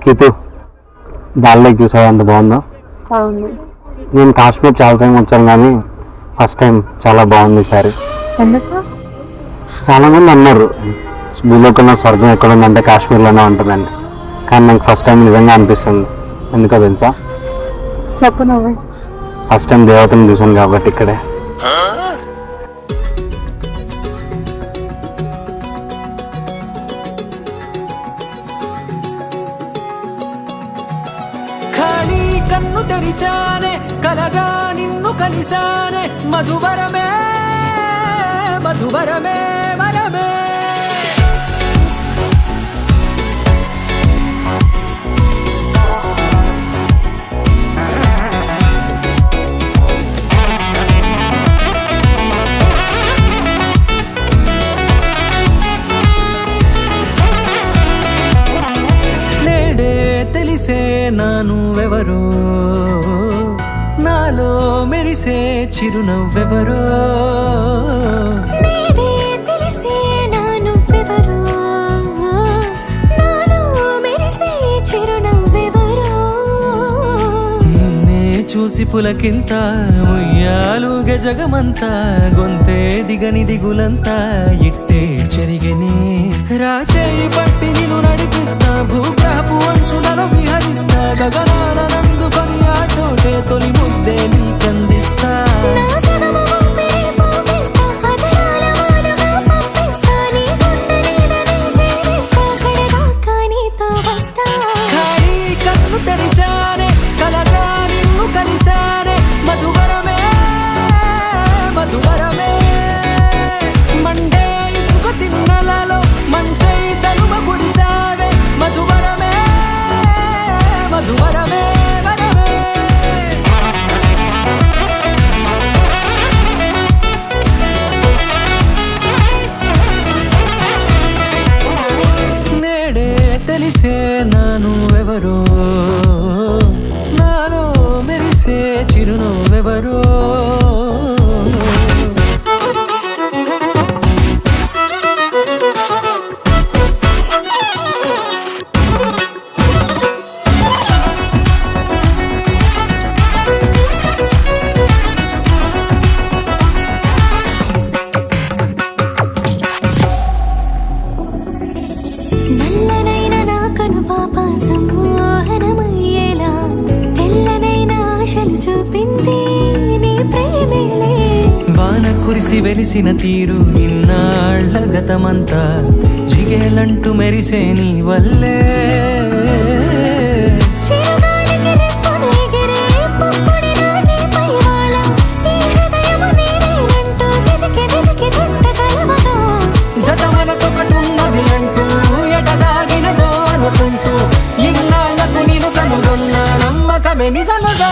కితు dal lake చూసావా ఎంత బాగుందో. అవును. నేను కాశ్మీర్ చాలా టైం వచ్చాను కానీ ఫస్ట్ టైం చాలా బాగుంది ఈసారి. ఎందుకు? చాలా మంది అన్నారు భూలోకన్న స్వర్గం ఎక్కడ ఉందంటే కాశ్మీర్లోనే ఉంటుందండి, కానీ నాకు ఫస్ట్ టైం నిజంగా అనిపిస్తుంది. ఎందుకో తెలుసా? చెప్పు నువ్వే. ఫస్ట్ టైం దేవతను చూసాను కాబట్టి ఇక్కడే. కన్ను తెరిచానే కలగా నిన్ను కలిసానే మధువరమే మధువరమే వరమే. నేడే తెలిసే నానువెవరో నాలో మెరిసే చిరునవ్వెవరో. నేడే తెలిసే నానువెవరో నాలో మెరిసే చిరునవ్వెవరో. నిన్నే చూసి పులకింత ఉయ్యాలుగ జగమంతా గొంతే దిగని దిగులంతా ఇట్టే చెరిగెనే. రాచేయి పట్టి నిన్ను నడిపిస్తా భూగ్రహపు అంచులలో విహరిస్తా గగనాల నందుకొని ఆ చోటే తొలి ముద్దే నీకందిస్తా. నా సగము ఊపిరి పోగేస్తా అధరాల వాలుగా పంపిస్తా నీ గుండె నీడనే చేరిస్తా కడదాకా నీతో వస్తా. ఖాళీ కన్ను తెరిచానే కలగా నిన్ను కలిసానే మధువరమే మధువరమే. మండే ఇసుక తిన్నలలో మంచై చలువ కురిసావే మధువరమే మధువరమే వరమే. నేడే తెలిసే నానువెవరో నాలో మెరిసే చిరునవ్వెవరో. నల్లనైన నా కను పాప సమ్మోహనమయ్యేలా తెల్లనైన ఆశలు చూపింది నీ ప్రేమేలే. వాన కురిసి వెలిసిన తీరు ఇన్నాళ్ల గతమంతా జిగేలంటూ మెరిసే నీ వల్లే. చిరుగాలికి రెప్పను ఎగిరే పుప్పొడిన నీపై వాళ ఈ హృదయము నీదేనంటూ వెతికి వెతికి చుట్ట కలవగా జత మనసొకటున్నది అంటూ ఎటదాగినదో అనుకుంటూ ఇన్నాళ్లకు నేను కనుగొన్న నమ్మకమే నిజముగా.